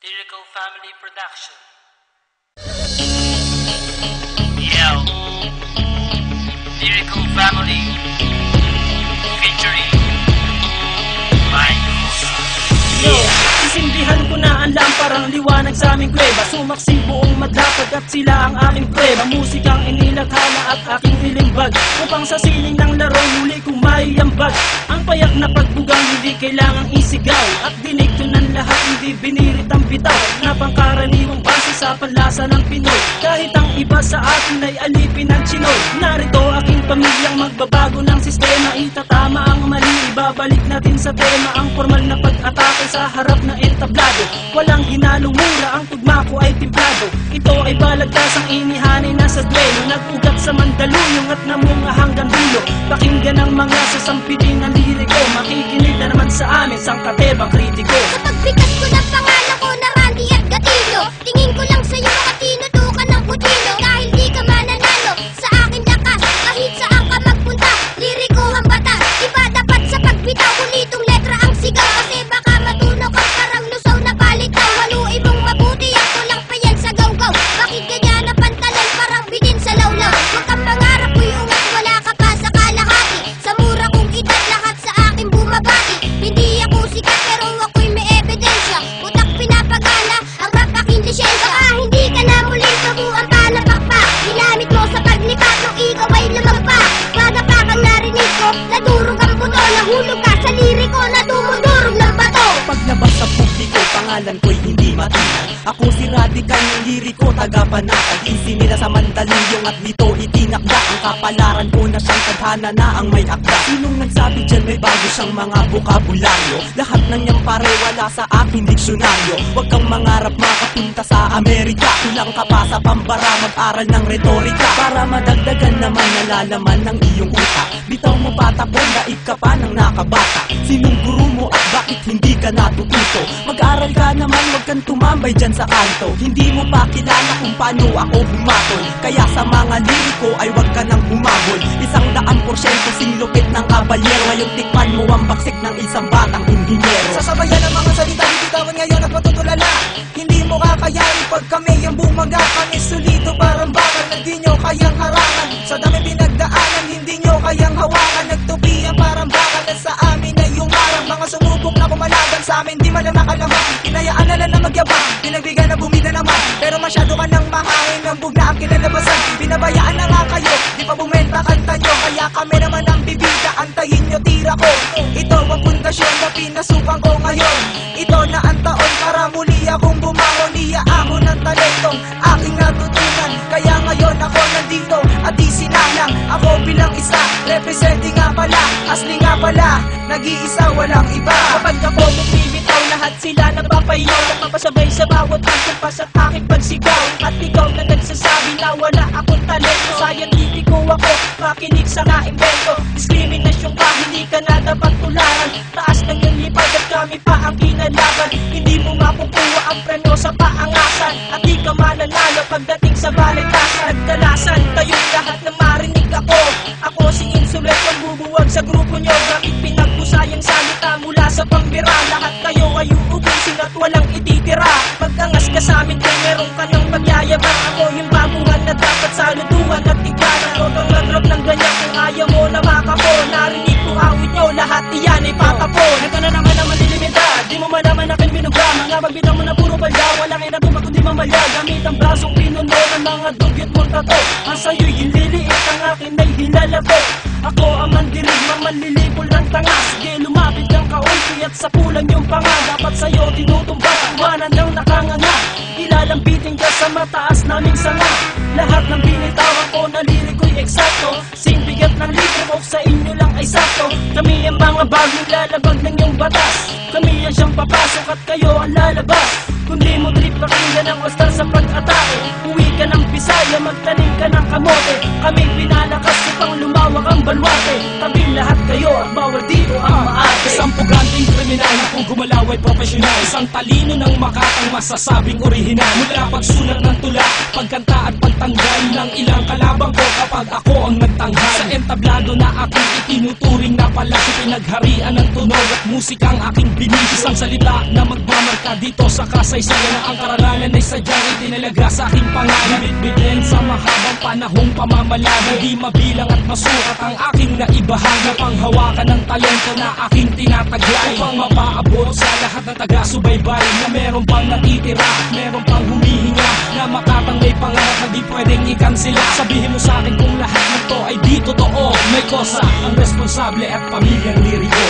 Lyrical Family Production. Yo, Lyrical Family featuring Mike. Yo, sisindihan ko na ang lamparang liwanag sa aming kuweba. Sumaksi buong madlapag at sila ang aking prueba. Musikang inilaghana at aking nilimbag, upang sa sining ng laro muli kong maiambag. Ang payak na pagbugang hindi kailangang isigaw, at dinig ko ng lahat hindi binirit ang bitaw, na pangkaraniwang base sa panlasa ng Pinoy. Kahit ang iba sa atin ay alipin ng Chinoy. Narito aking pamilyang magbabago ng sistema. Itatama ang mali, ibabalik natin sa tema ang formal na pag-atake sa harap na entablado. Walang hinalong mura, ang tugma ko ay timplado. Ito ay balagtasang inihanay na sa duelo, nag-ugat sa Mandaluyong at namunga hanggang dulo. Pakinggan ang mga sasampitin ng liriko, makikinig na naman sa amin sang katebang kritiko. Sa pagbigas ko ng pangalan ko na Randy at Gatillo, tingin ko lang sa'yo makatinutukan ng kutsilyo. Dahil di ka mananalo sa akin lakas, kahit saan ka magpunta, liriko ang batas. Iba dapat sa pagbitaw, kulitong letra ang sigaw, kasi baka matunaw kang parang lusaw na palitaw. Haluin mong mabuti, ako lang pa yan sa gaw-gaw. Bakit ganyan na pantalan parang bidin sa lawlaw? Huwag kang mangarap, uy-ungat, wala ka pa sa kalahati. Sa mura kong edad, lahat sa akin bumabati. Hindi ako sikat pero ako'y may ebidensya. Utak pinapagana, ang rap aking lisensya. Baka hindi ka na muling baguang palapakpak. Ginamit mo sa paglipat nung ikaw ay lumagpak. Pagapakang narinig ko, nadurog ang buto. Nahulog ka sa liriko, nadumudurog ng bato. Paglabas sa publiko, pangalan ko'y hindi matinag. Ako si Radical ng liriko, taga-panatag. Isinila sa Mandaluyong at dito itinakda. Ang kapalaran ko na siyang tadhana na ang may akda. Sinong nagsabi dyan may bago siyang mga bokabularyo? Lahat ng niyang pare wala sa aking diksyonaryo. Huwag kang mangarap makapunta sa Amerika. Kulang ka pa sa pambara, mag-aral ng retorika, para madagdagan naman nalalaman ng iyong utak. Bitaw mo patapon, daig ka pa ng nakabata. Sinong guru mo at bakit hindi ka natututo? Mag-aral ka naman, wag kang tumambay dyan sa kanto. Hindi mo pa kilala kung paano ako bumatol, kaya sa mga liriko ay wag ka nang humabol. 100% singlupit ng kabalyero, ngayong tikman mo ang baksik ng isang batang inhinyero. Sasabayan ng mga salita, bitawan ngayon at matutulala. Hindi mo kakayanin pag kami ang bumaga. Kami solido parang bakal na di nyo kayang harangan. Sa dami pinagdaanan, hindi nyo kayang hawakan. Nagtupian parang bakal na sa amin ay umarang. Mga sumubok na kumalaban sa amin, di man lang nakalaman. Pinayaan na lang na magyabang, pinagbigay na bumida naman. Pero masyado ka nang mahangin, ang bug na ang kinalabasan. Binabayaan na nga kayo, di pa bumenta kanta nyo. Kaya kami naman ang bibida, antayin nyo tira ko. Ito ang pundasyon na pinasukan ko ngayon. Ito na ang taon para muli akong bumangon. Niya ako ng talentong aking natutunan. Kaya ngayon ako nandito at di sinalang. Ako bilang isa, representing nga pala, asli nga pala, nag-iisa walang iba. Kapag ako bumibitaw, lahat sila napapayaw, napapasabay sa bawat pagkumpas at aking pagsigaw. At ikaw na nagsasabi na wala akong talento, scientifico ako, makinig sa naimbento. Diskriminasyon ka, hindi ka na dapat tularan. Taas ng iyong lipad at kami pa ang kinalaban. Hindi mo makukuha ang premyo sa paangasan, at di ka mananalo pagdating sa balitasan. Nagdalasan kayong lahat na marinig ako. Ako si Insulet, ang bubuwag sa grupo nyo. Gamit pinagpusayang salita mula sa pambira. Lahat kayo ay uubusin at walang ititira. Magdangas ka sa amin kung meron ka ng pagyayabang. Ako yung baguhan na dapat saluduhan at tigana. Huwag kang mag-rap ng ganyan kung ayaw mo na makako. Narinig ko awit nyo, lahat iyan ay patapon. Ito na naman ang malilimita, di mo malaman aking binuga. Mga magbitaw mo na puro palya, walang inabuma kundi mamalya. Gamit ang brasong pinuno ng mga dugyot mong tato. Ang sa'yo'y hililiit, ang akin ay hilalabo. Ako ang mandirig, manlilipol ng tanga. Sige lumapit kang kaunti at sa pulang yung panga. Dapat sa'yo tinutumba, iwanan ng nakanganga. Ilalambitin ka sa mataas naming sanga. Lahat ng binitawan ko na liriko'y eksakto. Sing bigat ng libro sa inyo lang ay sakto. Kami ang mga bagong lalabag ng iyong batas. Kami ang siyang papasok at kayo ang lalabas. Kundi mo trip pakinggan ang ostar sa pag-atake. Uwi ka ng Bisaya, magtanim ka ng kamote. Kaming pinalakas upang lumawak ang balwate. Tabi lahat kayo at bawal dito ang maate. Isang puganting kriminal na kung gumalaw ay profesional. Isang talino ng makatang masasabing orihinal. Mula pagsulat ng tula, pagkanta at pagtanggal ng ilang kalabang ko kapag ako ang nagtanghal. Sa entablado na aking itinuturing na pala sa pinagharian ng tunog at musikang aking binis. Isang salita na magmamarka dito sa kasaysayan na ang karangalan ay sadyang itinalaga sa aking pangalan. Bitbitin sa mahabang panahong pamamalaga, di mabilang at masukat ang aking naibahagi. Panghawakan ng talento na aking tinataglay upang mapaabot sa lahat ng taga-subaybay na meron pang natitira at meron pang humihinga na makatang may pangarap na di pwedeng ikansila. Sabihin mo sa akin kung lahat ng to ay di totoo. May kosa ang responsable at pamilyang liriko.